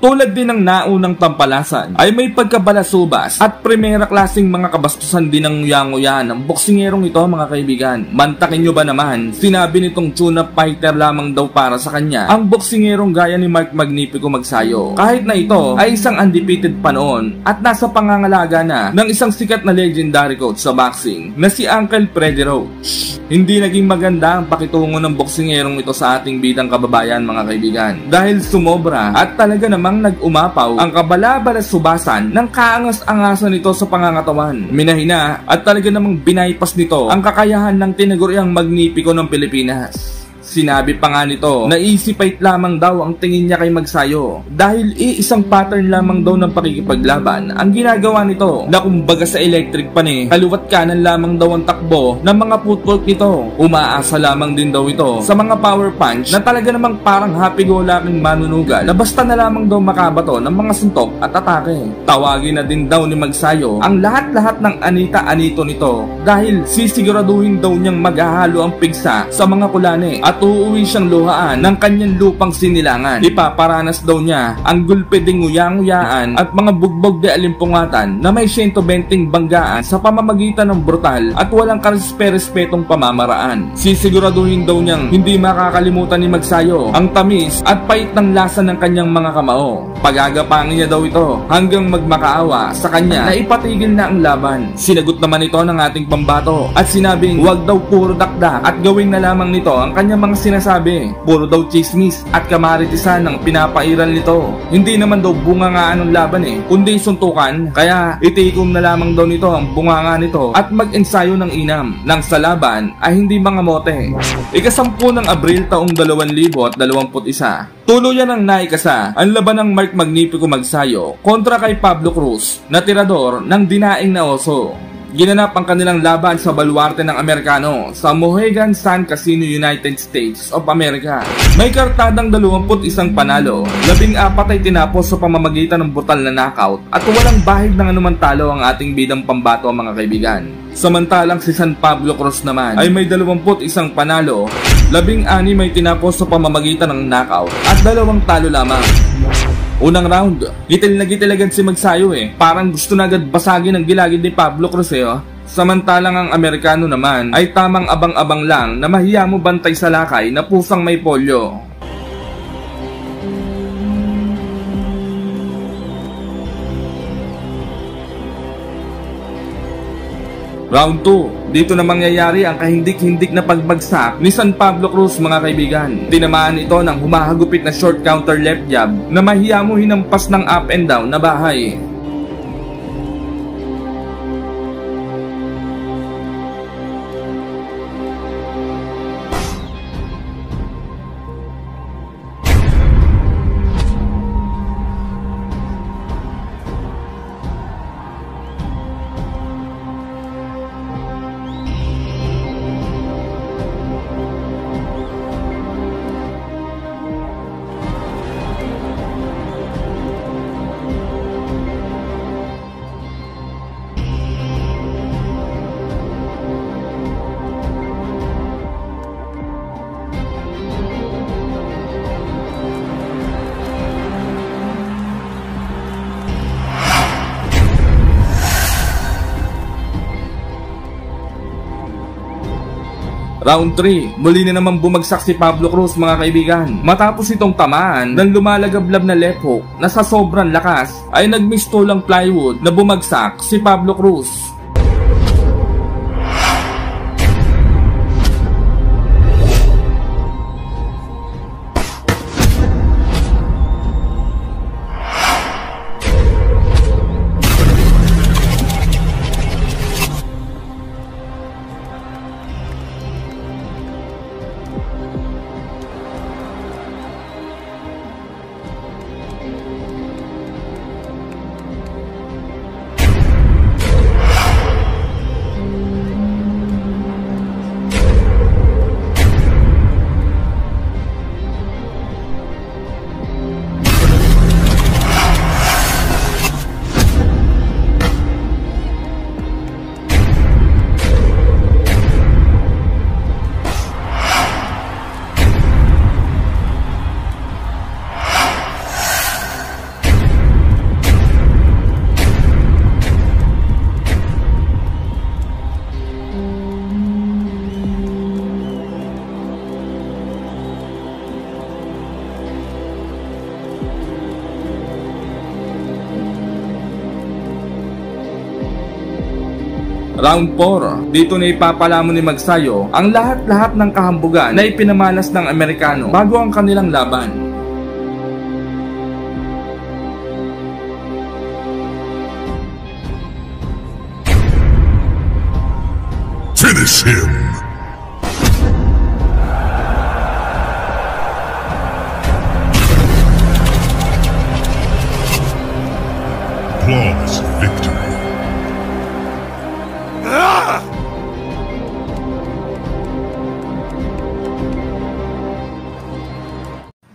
Tulad din ng naunang tampalasan ay may pagkabalasubas at primera klaseng mga kabastusan din ng nguya-nguya ng boksingerong ito mga kaibigan. Mantakin nyo ba naman, sinabi nitong tune-up fighter lamang daw para sa kanya ang boksingerong gaya ni Mark Magnifico Magsayo. Kahit na ito ay isang undefeated pa noon at nasa pangangalaga na ng isang sikat na legendary coach sa boxing na si Uncle Freddy Roach. Hindi naging maganda ang pakitungo ng boksingerong ito sa ating bidang kababayan mga kaibigan dahil sumobra at talaga namang nag-umapaw ang kabala-balasubasan ng kaangas-angasan nito sa pangangatawan. Minahina at talaga namang binaypas nito ang kakayahan ng tinaguriang Magnifico ng Pilipinas. Sinabi pa nga nito na easy fight lamang daw ang tingin niya kay Magsayo dahil iisang pattern lamang daw ng pakikipaglaban ang ginagawa nito na kumbaga sa electric pan kaliwat kanan lamang daw ang takbo ng mga footwork nito. Umaasa lamang din daw ito sa mga power punch na talaga namang parang happy-go-lucky manunugal na basta na lamang daw makabato ng mga suntok at atake. Tawagin na din daw ni Magsayo ang lahat-lahat ng anita-anito nito dahil sisiguraduhin daw niyang maghahalo ang pigsa sa mga kulane at uuwi siyang luhaan ng kanyang lupang sinilangan. Ipaparanas daw niya ang gulpe ding nguyang-nguyaan at mga bugbog de alimpungatan na may 120 banggaan sa pamamagitan ng brutal at walang karespe-respetong pamamaraan. Sisiguraduhin daw niyang hindi makakalimutan ni Magsayo ang tamis at pait ng lasa ng kanyang mga kamao. Pagagapangin niya daw ito hanggang magmakaawa sa kanya na ipatigil na ang laban. Sinagot naman ito ng ating pambato at sinabing wag daw puro dakda at gawin na lamang nito ang kanyang mga sinasabi. Puro daw chismis at kamaritisan ang pinapairal nito. Hindi naman daw bungangaan ng laban kundi suntukan. Kaya itikom na lamang daw nito ang bunganga nito at mag-ensayo ng inam nang sa laban ay hindi mga mote. Ika-10 ng Abril taong 2021, tuluyan ang naikasa ang laban ng Mark Magnifico Magsayo kontra kay Pablo Cruz na tirador ng dinaing na oso. Ginanap ang kanilang laban sa baluarte ng Amerikano sa Mohegan Sun Casino, United States of America. May kartadang 21 panalo, 14 ay tinapos sa pamamagitan ng brutal na knockout at walang bahid ng anumang talo ang ating bidang pambato mga kaibigan. Samantalang si San Pablo Cruz naman ay may 21 panalo, 16 ay tinapos sa pamamagitan ng knockout at 2 talo lamang. Unang round, gitil na gitil agad si Magsayo Parang gusto na agad basagin ang gilagid ni Pablo Cruz Samantalang ang Amerikano naman ay tamang abang-abang lang na mahiya mo bantay sa lakay na pusang may polio. Round 2, dito na mangyayari ang kahindik-hindik na pagbagsak ni San Pablo Cruz mga kaibigan. Tinamaan ito ng humahagupit na short counter left jab na mahiya mo hinampas ng up and down na bahay. Round 3, muli na naman bumagsak si Pablo Cruz mga kaibigan. Matapos itong tamaan ng lumalagablab na left hook na sa sobrang lakas ay nagmistulang plywood na bumagsak si Pablo Cruz. Round 4. Dito na ipapalamon ni Magsayo ang lahat-lahat ng kahambugan na ipinamalas ng Amerikano bago ang kanilang laban. Finish him! Flawless victory.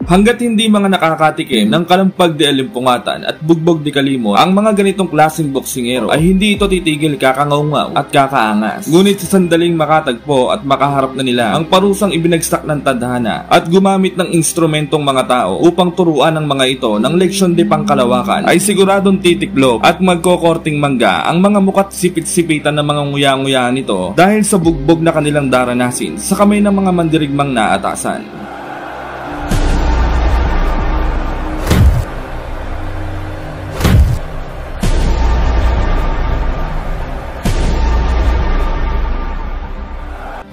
Hanggat hindi mga nakakatikim ng kalampag di alimpungatan at bugbog di kalimot, ang mga ganitong klaseng boksingero ay hindi ito titigil kakangaungaw at kakaangas. Ngunit sa sandaling makatagpo at makaharap na nila ang parusang ibinagsak ng tadhana at gumamit ng instrumentong mga tao upang turuan ng mga ito ng leksyon di pangkalawakan, ay siguradong titiklop at magkokorting mangga ang mga mukat sipit-sipitan ng mga nguya-nguya nito dahil sa bugbog na kanilang daranasin sa kamay ng mga mandirigmang naatasan.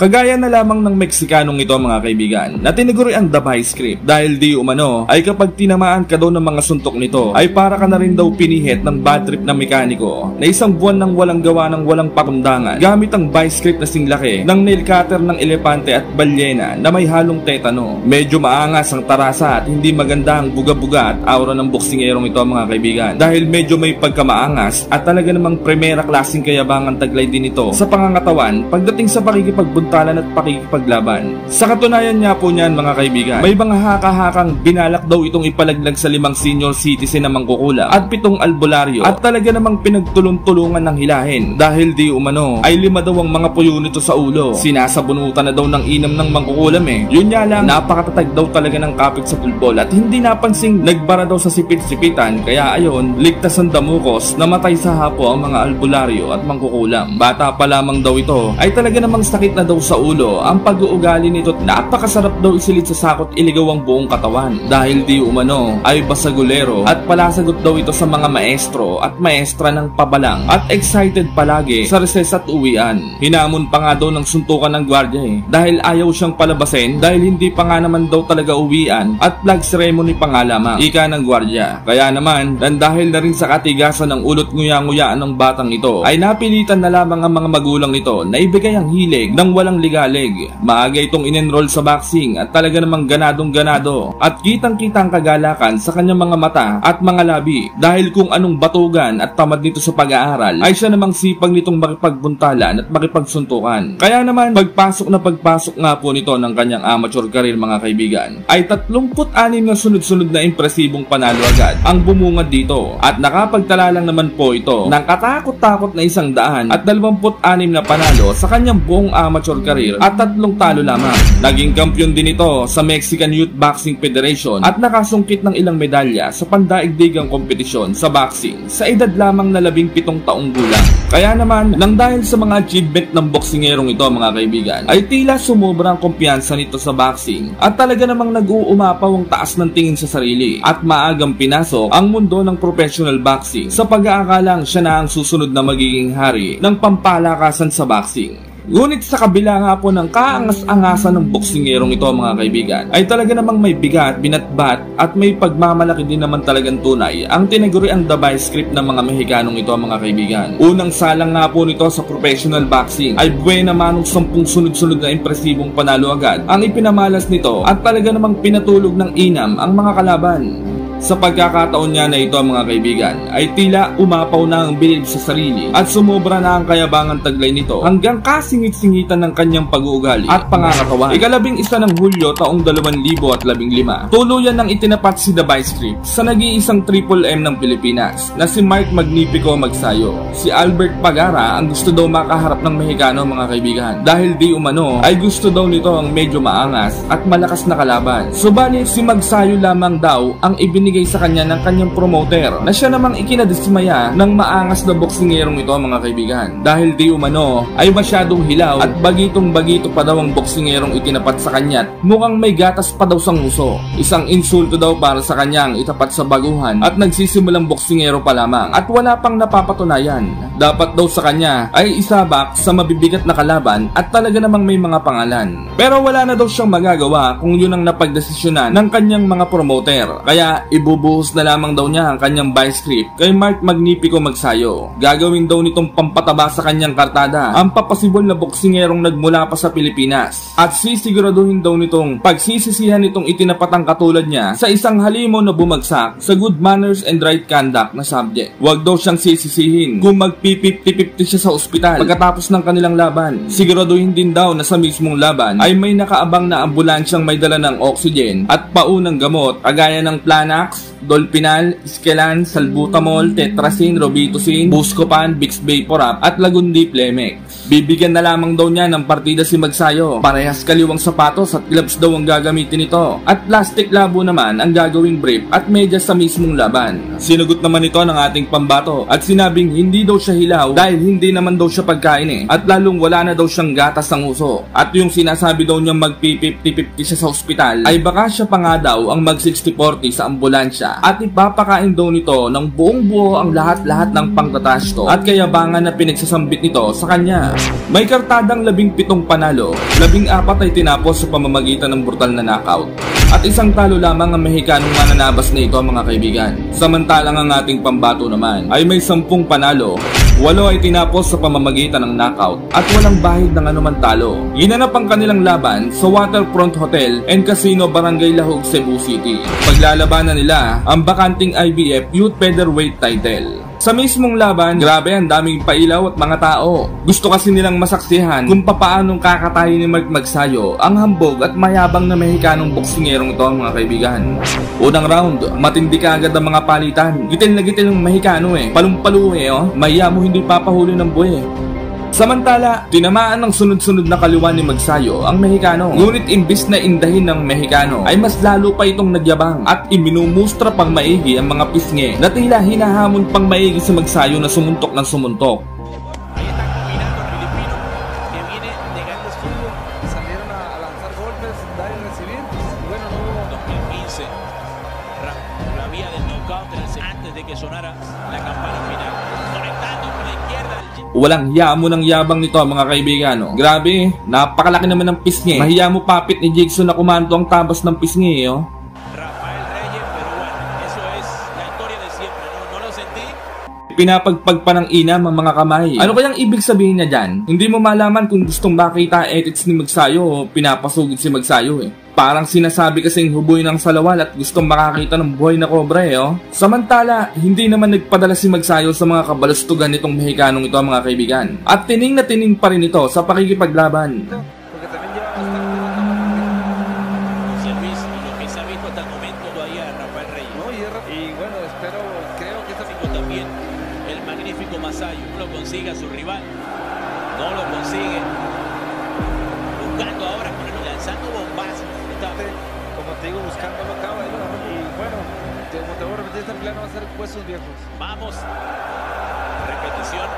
Kagaya na lamang ng Meksikanong ito mga kaibigan na tiniguri ang Dabay script dahil di umano ay kapag tinamaan ka daw ng mga suntok nito ay para ka na rin daw pinihit ng bad trip na mekaniko na isang buwan nang walang gawa ng walang pakundangan gamit ang Dabay script na singlaki ng nail cutter ng elepante at balyena na may halong tetano. Medyo maangas ang tarasa at hindi maganda ang buga-buga at aura ng boksingerong ito mga kaibigan dahil medyo may pagkamaangas at talaga namang primera klaseng kayabangan taglay din ito sa pangangatawan pagdating sa pakikipagbuntalan at pakikipaglaban. Sa katunayan niya po niyan mga kaibigan, may mga haka-hakang binalak daw itong ipalaglag sa 5 senior citizen na mangkukulam at 7 albularyo at talaga namang pinagtulong-tulungan ng hilahin dahil di umano ay 5 daw ang mga puyo nito sa ulo. Sinasabunutan na daw ng inam ng mangkukulam Yun nga lang, napakatatag daw talaga ng kapit sa pulbol at hindi napansing nagbara daw sa sipit-sipitan kaya ayon, ligtas ang damukos, namatay sa hapo ang mga albularyo at mangkukulam. Bata pa lamang daw ito ay talaga namang sakit na daw sa ulo ang pag-uugali nito at napakasarap daw isilid sa sakot iligaw ang buong katawan dahil di umano ay basagulero at palasagot daw ito sa mga maestro at maestra ng pabalang at excited palagi sa reses at uwian. Hinamon pa nga daw ng suntukan ng gwardiya dahil ayaw siyang palabasin dahil hindi pa nga naman daw talaga uwian at flag ceremony pa nga lamang ika ng gwardiya. Kaya naman dahil na rin sa katigasan ng ulot nguya-nguyaan ng batang ito ay napilitan na lamang ang mga magulang nito na ibigay ang hilig ng walang ligalig. Maaga itong in-enroll sa boxing at talaga namang ganadong-ganado at kitang-kita ang kagalakan sa kanyang mga mata at mga labi dahil kung anong batugan at tamad nito sa pag-aaral ay siya namang sipag nitong makipagbuntalan at makipagsuntukan. Kaya naman pagpasok nga po nito ng kanyang amateur career mga kaibigan ay 36 na sunod-sunod na impresibong panalo agad ang bumungad dito at nakapagtala lang naman po ito ng katakot-takot na 126 na panalo sa kanyang buong amateur career at 3 talo lamang. Naging kampiyon din ito sa Mexican Youth Boxing Federation at nakasungkit ng ilang medalya sa pandaigdigang kompetisyon sa boxing sa edad lamang na 17 taong gulang. Kaya naman, nang dahil sa mga achievement ng boksingerong ito mga kaibigan, ay tila sumobra ang kumpiyansa nito sa boxing at talaga namang nag-uumapaw ang taas ng tingin sa sarili at maagang pinasok ang mundo ng professional boxing sa pag-aakalang siya na ang susunod na magiging hari ng pampalakasan sa boxing. Ngunit sa kabila nga po ng kaangas-angasan ng boksingerong ito mga kaibigan, ay talaga namang may bigat, binatbat at may pagmamalaki din naman talagang tunay ang tinaguri ang Dabay script ng mga Mexikanong ito mga kaibigan. Unang salang nga po nito sa professional boxing ay buwena manong 10 sunod-sunod na impresibong panalo agad ang ipinamalas nito at talaga namang pinatulog ng inam ang mga kalaban. Sa pagkakataon niya na ito mga kaibigan ay tila umapaw na ang bilib sa sarili at sumobra na ang kayabangan taglay nito hanggang kasingit-singitan ng kanyang pag-uugali at pangangatawan. Ika-11 ng Hulyo taong 2015, tuluyan nang itinapat si Dabay script sa nag-iisang Triple M ng Pilipinas na si Mark Magnifico Magsayo. Si Albert Pagara ang gusto daw makaharap ng Mexicano mga kaibigan dahil di umano ay gusto daw nito ang medyo maangas at malakas na kalaban. Subalit si Magsayo lamang daw ang ibinigay ibinigay sa kanya ng kanyang promoter na siya namang ikinadismaya ng maangas na boksingerong ito mga kaibigan. Dahil di umano ay masyadong hilaw at bagitong-bagito pa daw ang boksingerong itinapat sa kanya at mukhang may gatas pa daw sa nguso. Isang insulto daw para sa kanyang itapat sa baguhan at nagsisimulang boksingero pa lamang at wala pang napapatunayan. Dapat daw sa kanya ay isabak sa mabibigat na kalaban at talaga namang may mga pangalan. Pero wala na daw siyang magagawa kung yun ang napagdesisyonan ng kanyang mga promoter. Kaya ibubuhos na lamang daw niya ang kanyang buy script kay Mark Magnifico Magsayo. Gagawin daw nitong pampataba sa kanyang kartada ang papasibol na boksingerong nagmula pa sa Pilipinas. At sisiguraduhin daw nitong pagsisisihan nitong itinapat ang katulad niya sa isang halimo na bumagsak sa good manners and right conduct na subject. Huwag daw siyang sisisihin kung magpi-50-50 siya sa ospital pagkatapos ng kanilang laban. Siguraduhin din daw na sa mismong laban ay may nakaabang na ambulansyang may dala ng oxygen at paunang gamot kagaya ng Planax, Dolpinal, Iskelan, Salbutamol, Tetrasin, Robitussin, Buscopan, Vicks Vaporub at Lagundi Plemex. Bibigyan na lamang daw niya ng partida si Magsayo. Parehas kaliwang sapatos at gloves daw ang gagamitin nito. At plastic labo naman ang gagawing brief at medyas sa mismong laban. Sinugot naman ito ng ating pambato at sinabing hindi daw siya hilaw dahil hindi naman daw siya pagkain at lalong wala na daw siyang gatas ng uso. At yung sinasabi daw niyang magpi-50-50 siya sa ospital ay baka siya pa nga daw ang mag-60-40 sa ambulansya at ipapakain daw nito ng buong buo ang lahat-lahat ng pangtatasto at kayabangan na pinagsasambit nito sa kanya. May kartadang 17 panalo, 14 ay tinapos sa pamamagitan ng brutal na knockout at isang talo lamang ang Mexicanong mananabas na ito mga kaibigan. Samantalang ang ating pambato naman ay may 10 panalo, 8 ay tinapos sa pamamagitan ng knockout at walang bahid ng anuman talo. Ginanap ang kanilang laban sa Waterfront Hotel and Casino Barangay Lahog, Cebu City. Paglalabanan nila ang bakanting IBF Youth Featherweight title. Sa mismong laban, grabe ang daming pailaw at mga tao. Gusto kasi nilang masaksihan kung papaanong kakatayin ni Mark Magsayo ang hambog at mayabang na Mexicanong boksingerong ito mga kaibigan. Unang round, matindi ka agad ang mga palitan. Gitil na gitil ng Mexicano palumpalo maya mo hindi papahuli ng buhay. Samantala, tinamaan ng sunod-sunod na kaliwan ni Magsayo ang Mexicano. Ngunit imbis na indahin ng Mexicano ay mas lalo pa itong nagyabang at iminumustra pang maigi ang mga pisngi na tila hinahamon pang maigi si Magsayo na sumuntok ng sumuntok. Walang hiya mo ng yabang nito mga kaibigan. Grabe, napakalaki naman ng pisngi. Mahiya mo papit ni Jigsaw na kumanto ang tabas ng pisngi. Rafael Reyes, pero bueno, eso es la historia de siempre, no lo sentí. Pinapagpag pa ng inam ang mga kamay. Ano kayang ibig sabihin niya dyan? Hindi mo malaman kung gustong makita edits ni Magsayo o pinapasugid si Magsayo Parang sinasabi kasing huboy ng salawal at gustong makakita ng buhay na kobra Samantala, hindi naman nagpadala si Magsayo sa mga kabalustugan nitong Mexicanong ito mga kaibigan. At tining na tining pa rin ito sa pakikipaglaban. Magsayo no lo consigue a su rival, no lo consigue, buscando ahora lanzando bombazos, como te digo, buscando lo acaba y bueno, como te voy a repetir, esta pelea no va a ser huesos viejos. Vamos, repetición,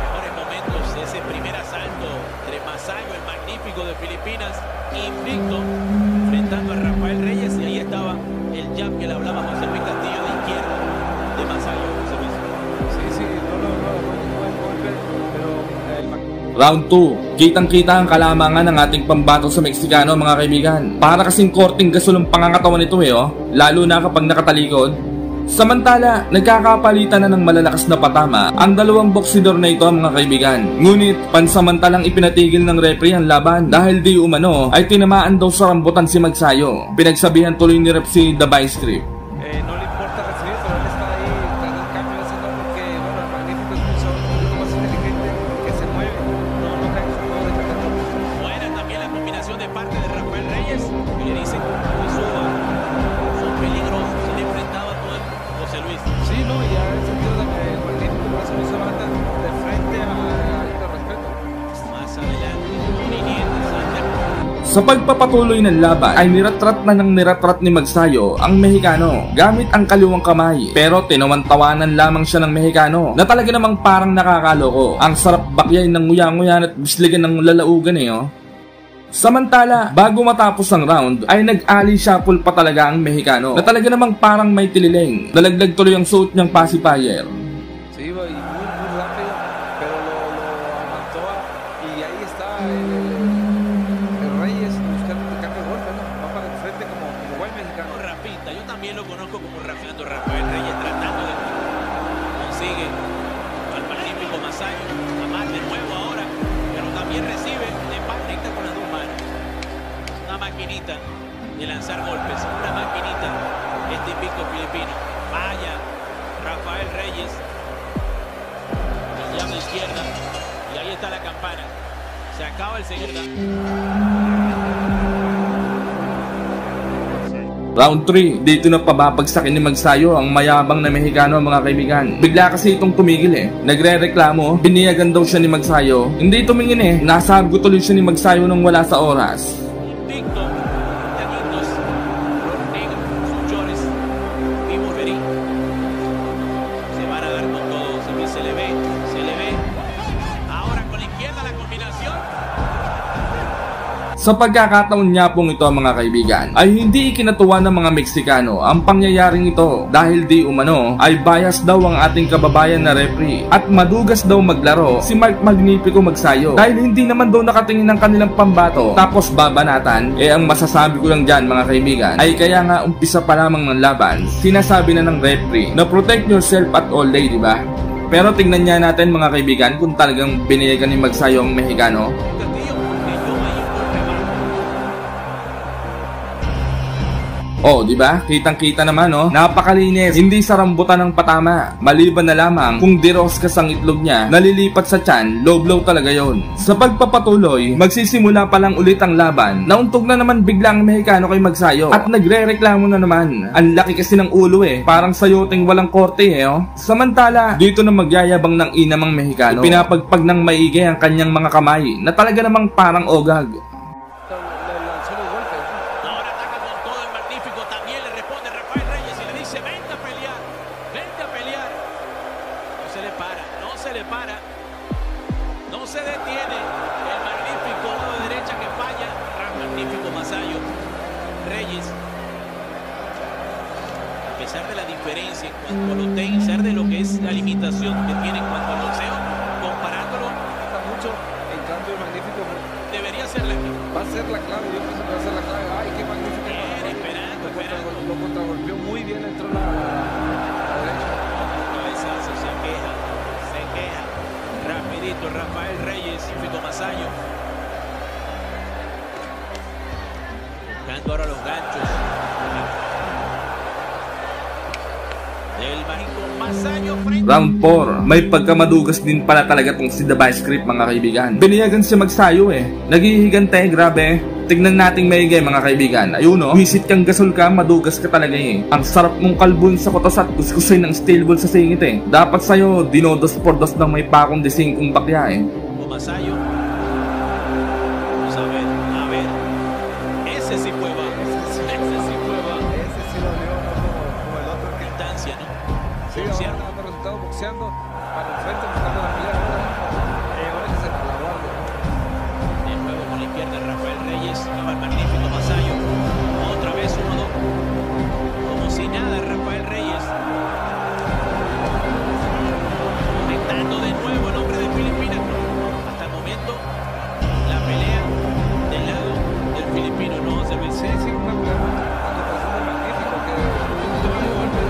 mejores momentos de ese primer asalto entre Magsayo, el magnífico de Filipinas, invicto, enfrentando a Rafael Reyes, y ahí estaba el jab que le hablaba José Luis Castillo de izquierda de Magsayo. Round 2, kitang-kita ang kalamangan ng ating pambato sa Meksikano mga kaibigan. Para kasing korting gasol ang pangangatawan nito lalo na kapag nakatalikod. Samantala, nagkakapalitan na ng malalakas na patama ang dalawang boksidor na ito mga kaibigan. Ngunit pansamantalang ipinatigil ng referee ang laban dahil di umano ay tinamaan daw sa rambutan si Magsayo. Pinagsabihan tuloy ni ref si The Vice Script. No le importa recibir, pero él está ahí tras el cambio de ese no, porque bueno, el magnífico es un poquito más inteligente, que se mueve, no cae en su juego de carretón. Buena también la combinación de parte de Rafael Reyes, que le dicen que son peligrosos, se le ha enfrentado a todo el José Luis. Sí, no, y ya en el sentido de que el magnífico más o menos se levanta de frente a de respeto. Más adelante, Munier, Sa pagpapatuloy ng laban ay niratrat na ng niratrat ni Magsayo ang Mexicano gamit ang kaliwang kamay, pero tinawan-tawanan lamang siya ng Mexicano na talaga namang parang nakakaloko. Ang sarap bakyay ng nguya-nguyan at bisligan ng lalaugan oh. Samantala, bago matapos ang round ay nag-ali shuffle pa talaga ang Mexicano na talaga namang parang may tililing. Nalaglag tuloy ang suot niyang pacifier. Se iba y muy rápido, pero lo aguantó y ahí está el Reyes buscando el cambio de golpe, ¿no? Va para el frente como buen mexicano. Rapita, yo también lo conozco como rapeando Rafael Reyes, tratando de consigue al magnífico Masayo, Amar de nuevo ahora, pero también recibe de conecta con las dos manos. Una maquinita de lanzar golpes, una maquinita este invicto filipino. Vaya, Rafael Reyes. A la izquierda y ahí está la campana. Se acaba el segundo. Round 3, dito na pababagsakin ni Magsayo ang mayabang na Mexicano mga kaibigan. Bigla kasi itong tumigil Nagre-reklamo, biniyagan daw siya ni Magsayo. Hindi tumingin nasabi tuloy siya ni Magsayo nang wala sa oras. Invicto, Taquitos, Negro, Suchores, Vivo Verí. Se van a dar con todo, se le ve. Ahora con la izquierda la combinación. Sa pagkakataon niya pong ito mga kaibigan, ay hindi ikinatuwa ng mga Meksikano ang pangyayaring ito dahil di umano ay bias daw ang ating kababayan na referee at madugas daw maglaro si Mark Magnifico Magsayo dahil hindi naman daw nakatingin ng kanilang pambato tapos babanatan. Ang masasabi ko lang dyan mga kaibigan ay kaya nga umpisa pa lamang ng laban, sinasabi na ng referee na protect yourself at all day, diba? Pero tingnan niya natin mga kaibigan kung talagang biniyagan ni Magsayo ang Mexicano. Di ba? Kitang-kita naman, Napakalinis. Hindi sa rambutan ng patama. Maliban na lamang kung diroskas ang itlog niya, nalilipat sa tiyan, low-blow talaga yon. Sa pagpapatuloy, magsisimula pa lang ulit ang laban. Nauntog na naman biglang Mexicano kay Magsayo at nagre-reklamo na naman. Ang laki kasi ng ulo parang sayoting walang korte Samantala, dito na magyayabang ng inamang Mexicano. Pinapagpag ng maigi ang kanyang mga kamay na talaga namang parang ogag. No se detiene el magnífico de derecha que falla. Magnífico Masayo. Reyes. A pesar de la diferencia en cuanto a lo técnico, de lo que es la limitación que tiene en cuanto al boxeo, comparándolo, Está mucho en cambio el magnífico. debería ser la clave. Va a ser la clave, yo pienso que va a ser la clave. Ay, qué magnífico. Esperando. Lo contragolpeó muy bien, entró la derecha. Cabezazo, se queja. Rapidito Rafael Reyes, Fico Masayo. Buscando ahora los ganchos. Del Mágico Masayo frente. Round 4, may pagkamadugas din pala talaga tong si The Vice Script mga kaibigan. Biniyagan si Magsayo Naghihigante, grabe. Tignan nating maigay mga kaibigan. Ayun visit kang gasol ka, madugas ka talaga Ang sarap mong kalbun sa kotos at kuskusin ng steel ball sa singit Dapat sa'yo, dinodos por dos ng may pakong dising kung bakya Masayo. Vamos a ver. Ese sí fue bajo. Ese sí lo dio como el otro. Distancia, ¿no? Sí, ahora dando resultados boxeando para el frente, buscando la pelea ahora que se la guardia. De nuevo con la izquierda Rafael Reyes, al magnífico Masayo. Otra vez 1-2. Como si nada Rafael Reyes. Conectando de nuevo el hombre de Filipinas. Hasta el momento la pelea del lado del filipino, ¿no? Se ve Sí, una pelea a la persona del magnífico que tuvo un golpe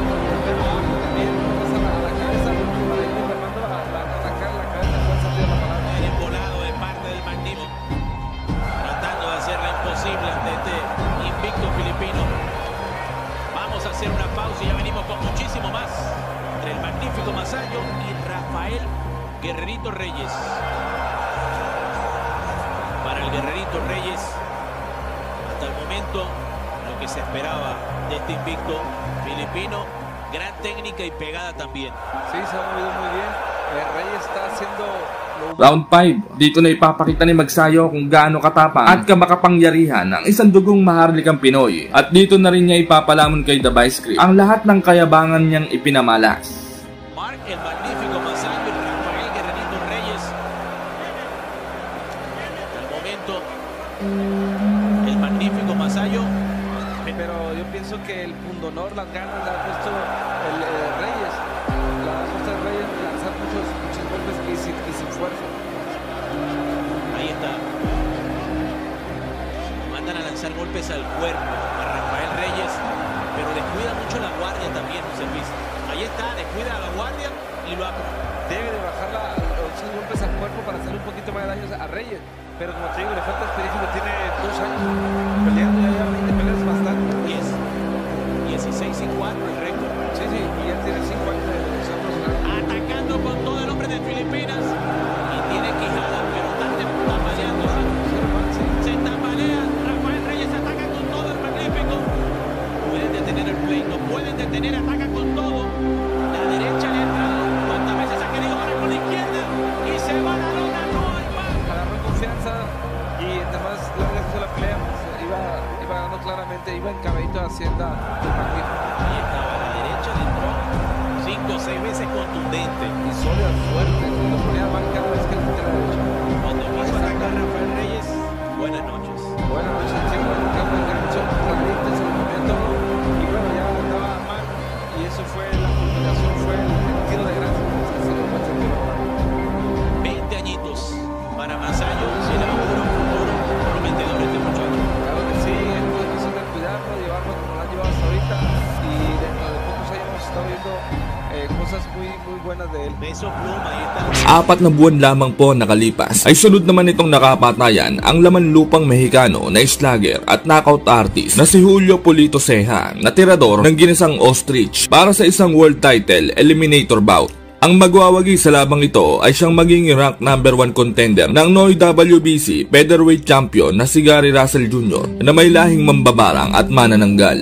también pasa a la cabeza para ir formando atacar la cabeza con sentido de la palabra. el volado de parte del magnífico, tratando de hacerla imposible ante este invicto filipino. Vamos a hacer una pausa y ya venimos con muchísimo más entre el magnífico Masayo y Rafael Guerrerito Reyes. Para el Guerrerito Reyes, hasta el momento lo que se esperaba de este invicto filipino, gran técnica y pegada también. Sí, se ha movido muy bien. Reyes está haciendo Round 5, dito na ipapakita ni Magsayo kung gaano katapang at kamakapangyarihan ang isang dugong maharlikang Pinoy. At dito na rin niya ipapalamon kay The Vice Grip ang lahat ng kayabangan niyang ipinamalas. Mark el Magnífico Masayo y Rafael Guerrerito Reyes. Al momento, el Magnífico Masayo. Pero yo pienso que el pundonor, las ganas le ha puesto el Reyes. La fuerza de Reyes lanzar muchos golpes y sin fuerza. Ahí está. Mandan a lanzar golpes al cuerpo a Rafael Reyes, pero descuida mucho la guardia también, José Luis. Ahí está, descuida la guardia y lo debe de bajar los golpes al cuerpo para hacer un poquito más de daño a Reyes. Pero como te digo, le falta experiencia, tiene 2 años peleando, ya lleva 20 peleas bastante. 16 y 4 el récord. Sí, y ya tiene 5 años de selección profesional. Atacando con todo el hombre de Filipinas. Y tiene quijada, pero está tambaleando. Se tambalea. Rafael Reyes ataca con todo el Magnífico. Pueden detener el pleito, pueden detener, ataca con todo. La derecha le ha entrado. ¿Cuántas veces ha querido ahora con la izquierda? Y se va a la lona, no hay más. Agarró confianza y entre más larga hizo la pelea, iba ganando claramente, iba encabadito a Hacienda del Magnífico. Ahí estaba, la derecha le entró 5 o 6 veces contundente. Y sólida, fuerte, lo ponía mal cada vez que le metía la derecha. Cuando quiso atacar Rafael Reyes, buenas noches. Buenas noches, sí, bueno, que buen gancho, clarito en ese momento. Y bueno, ya andaba mal. Y eso fue, la culminación fue el tiro de gracia. 20 añitos para Masayo, se le augura un futuro prometedor este muchacho. Claro que sí, es cuestión de cuidarlo, llevarlo como lo han llevado hasta ahorita. Y dentro de pocos años hemos estado viendo cosas muy buenas de él. Beso pluma, ahí está. 4 na buwan lamang po nakalipas ay sunod naman itong nakapatayan ang laman lupang Mexicano na slugger at knockout artist na si Julio Polito Ceja na tirador ng ginisang ostrich para sa isang world title eliminator bout. Ang magwawagi sa labang ito ay siyang maging rank number 1 contender ng Noy WBC featherweight champion na si Gary Russell Jr. na may lahing mambabarang at manananggal.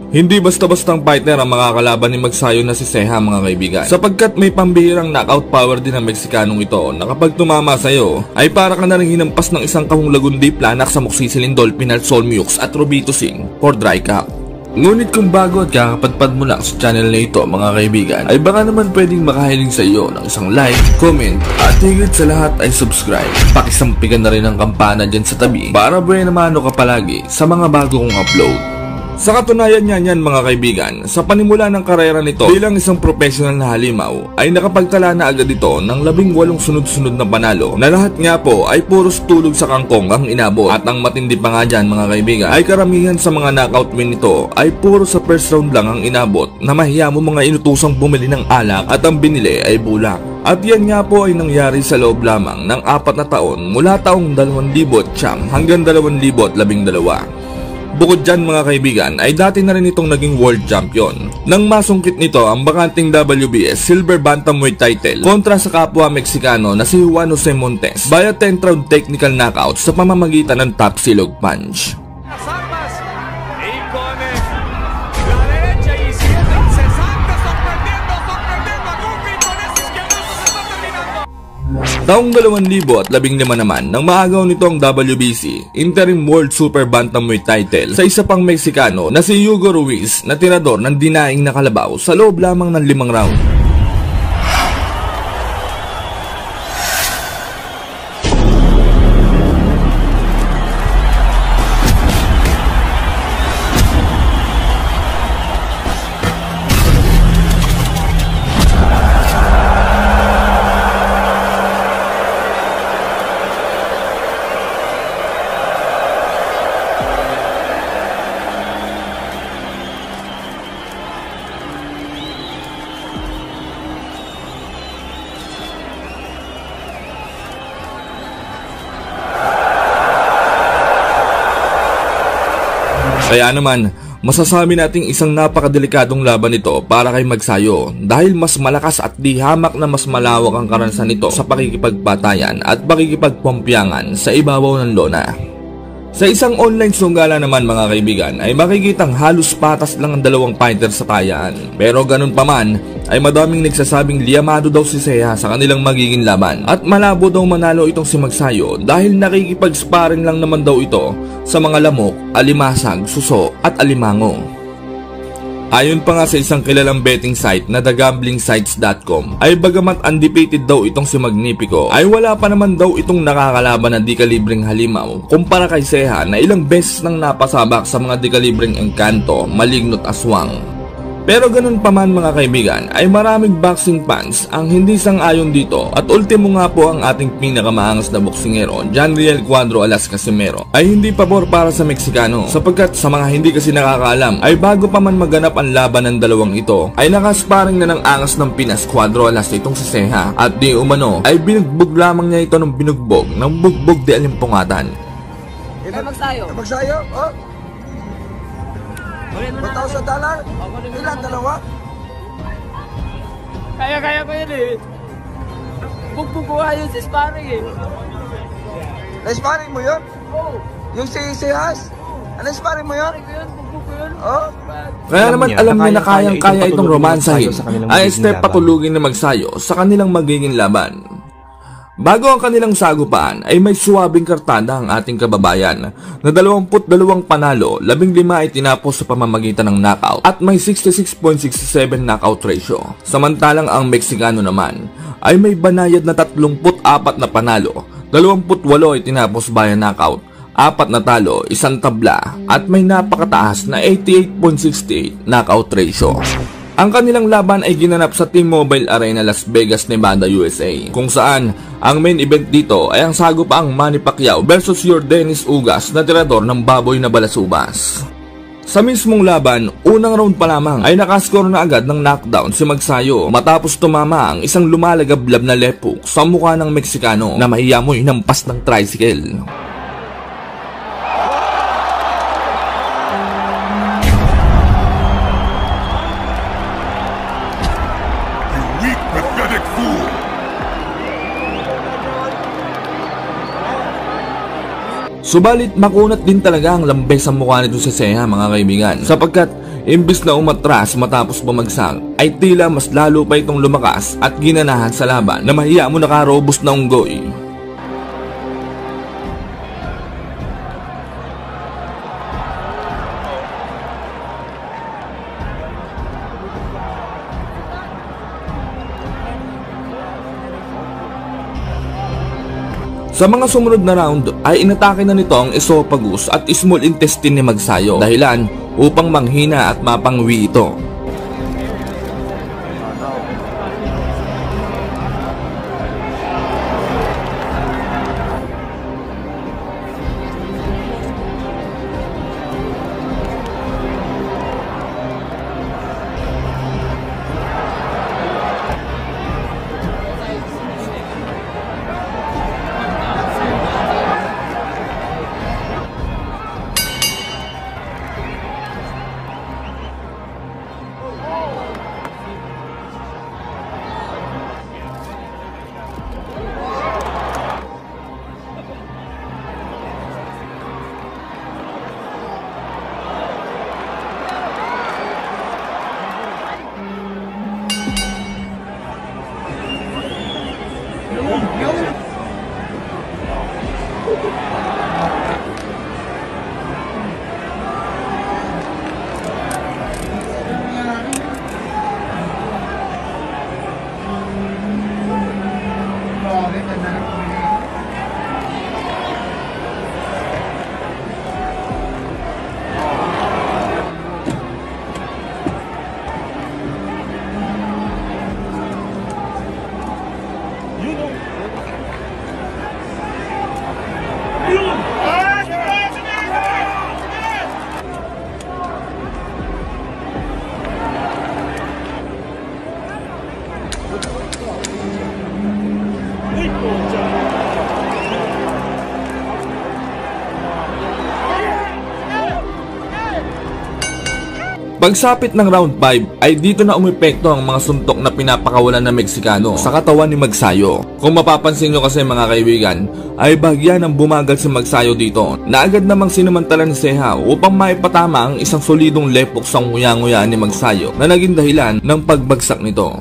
Hindi basta-bastang fighter ang makakalaban ni Magsayo na si Ceja mga kaibigan, sapagkat may pambihirang knockout power din ang Meksikanong ito na kapag tumama sa'yo ay para ka na rin hinampas ng isang kahong lagundi planak sa Moxicillin Dolphin at Solmiux at Robito Singh for dry cup. Ngunit kung bago at kakapadpad mo lang sa channel na ito mga kaibigan, ay baka naman pwedeng makahiling sa iyo ng isang like, comment, at higit sa lahat ay subscribe. Pakisampikan na rin ang kampana dyan sa tabi para buena mano ka palagi sa mga bago kong upload. Sa katunayan niyan mga kaibigan, sa panimula ng karera nito bilang isang professional na halimaw ay nakapagtala na agad ito ng 18 sunod-sunod na panalo na lahat nga po ay puros tulog sa kangkong ang inabot. At ang matindi pa nga dyan mga kaibigan ay karamihan sa mga knockout win nito ay puro sa first round lang ang inabot na mahiya mo mga inutusang bumili ng alak at ang binili ay bulak. At yan nga po ay nangyari sa loob lamang ng 4 na taon mula taong 2009 hanggang 2012. Bukod dyan mga kaibigan ay dati na rin itong naging world champion nang masungkit nito ang bakanting WBS Silver Bantamweight title kontra sa kapwa Meksikano na si Juan Jose Montes via 10th round technical knockout sa pamamagitan ng top silog punch. Taong 2015 naman nang maagaw nito ang WBC Interim World Super Bantamweight title sa isa pang Meksikano na si Hugo Ruiz na tirador ng dinaing na kalabaw sa loob lamang ng 5 round. Kaya naman, masasabi nating isang napakadelikadong laban ito para kay Magsayo dahil mas malakas at di hamak na mas malawak ang karanasan nito sa pakikipagpatayan at pakikipagpompiyangan sa ibabaw ng lona. Sa isang online sunggala naman mga kaibigan ay makikitang halos patas lang ang dalawang fighter sa tayaan. Pero ganun pa man, ay madaming nagsasabing liyamado daw si Seiya sa kanilang magiging laban at malabo daw manalo itong si Magsayo dahil nakikipag-sparring lang naman daw ito sa mga lamok, alimasag, suso at alimango. Ayon pa nga sa isang kilalang betting site na thegamblingsites.com ay bagamat undefeated daw itong si Magnifico ay wala pa naman daw itong nakakalaban na di-kalibreng halimaw kumpara kay Seiya na ilang beses nang napasabak sa mga di-kalibreng Encanto, Maligno at Aswang. Pero ganun pa man mga kaibigan ay maraming boxing fans ang hindi sang-ayon dito at ultimo nga po ang ating pinakamaangas na boksingero John Riel Cuadro Alas Casimero ay hindi pabor para sa Meksikano sapagkat sa mga hindi kasi nakakaalam ay bago pa man maganap ang laban ng dalawang ito ay nakasparing na ng angas ng Pinas Cuadro Alas itong si Seiya at di umano ay binugbog lamang niya ito ng binugbog ng bugbog di alimpungatan. Magsayo? Oh? $1,000? Ilan? Dalawa? Kaya ko yun eh. Bugbugbuha yun si sparring eh. Na-sparring mo yun? Oo. Yung si Has? Na-sparring mo yun? Bugbug ko yun. Oh? Kaya naman alam niya na kayang-kaya itong romansahin ay step patulugin na Magsayo sa kanilang magiging laban. Bago ang kanilang sagupaan ay may suwabing kartada ang ating kababayan na 22 panalo, 15 ay tinapos sa pamamagitan ng knockout at may 66.67 knockout ratio. Samantalang ang Meksikano naman ay may banayad na 34 na panalo, 28 ay tinapos via knockout, 4 na talo, 1 tabla at may napakataas na 88.68 knockout ratio. Ang kanilang laban ay ginanap sa T-Mobile Arena Las Vegas, Nevada, USA kung saan ang main event dito ay ang sagupaang Manny Pacquiao versus Yordenis Ugas na tirador ng baboy na balasubas. Sa mismong laban, unang round pa lamang ay nakascore na agad ng knockdown si Magsayo matapos tumama ang isang lumalagablab na left hook sa mukha ng Meksikano na mahiyamoy hinampas ng tricycle. Subalit makunat din talaga ang lambes sa mukha nito si Seiya mga kaibigan sapagkat imbis na umatras matapos bumagsak ay tila mas lalo pa itong lumakas at ginanahan sa laban na mahiya mo nakarobos na unggoy. Sa mga sumunod na round ay inatake na nito ang esophagus at small intestine ni Magsayo dahilan upang manghina at mapangwi ito. Pagsapit ng round 5 ay dito na umepekto ang mga suntok na pinapakawalan ng Meksikano sa katawan ni Magsayo. Kung mapapansin nyo kasi mga kaibigan, ay bahagyan ng bumagal si Magsayo dito na agad namang sinamantala ni Ceja upang maipatama ang isang solidong lepok sa nguya-nguyaan ni Magsayo na naging dahilan ng pagbagsak nito.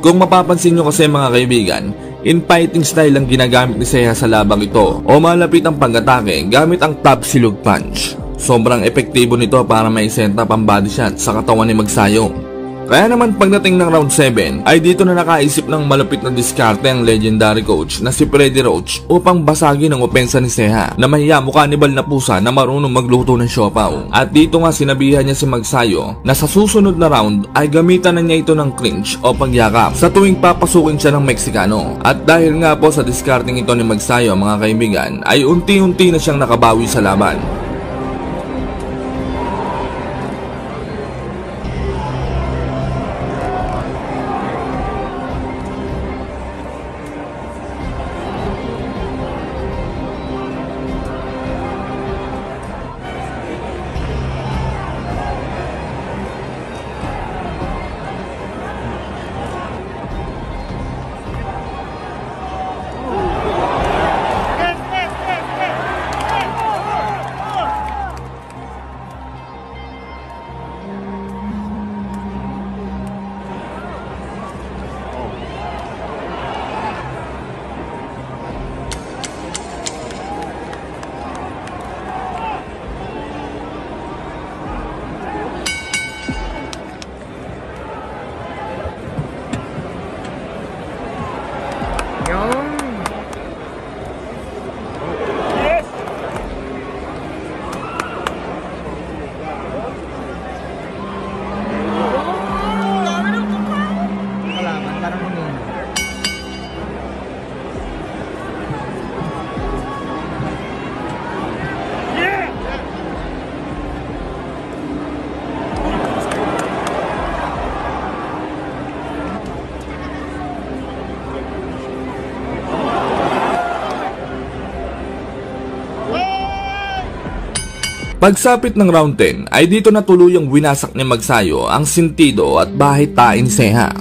Kung mapapansin nyo kasi mga kaibigan, in fighting style ang ginagamit ni Ceja sa labang ito o malapit ang pag-atake gamit ang top silog punch. Sobrang epektibo nito para maisenta pang body shot sa katawan ni Magsayo. Kaya naman pagdating ng round 7 ay dito na nakaisip ng malupit na diskarte ang legendary coach na si Freddy Roach upang basagin ang opensa ni Ceja na mahiyamo kanibal na pusa na marunong magluto ng siopaw. At dito nga sinabihan niya si Magsayo na sa susunod na round ay gamitan na niya ito ng clinch o pagyakap sa tuwing papasukin siya ng Meksikano. At dahil nga po sa diskarting ito ni Magsayo mga kaibigan ay unti-unti na siyang nakabawi sa laban. Pagsapit ng round 10 ay dito na tuluyang winasak ni Magsayo ang sentido at bahitain ni Ceja.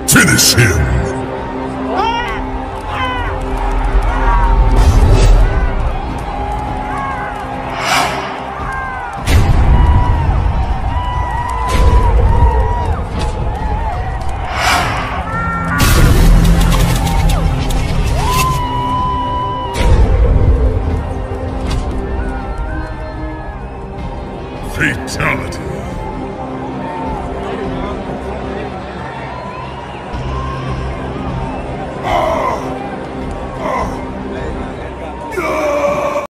Finish him! Fatality.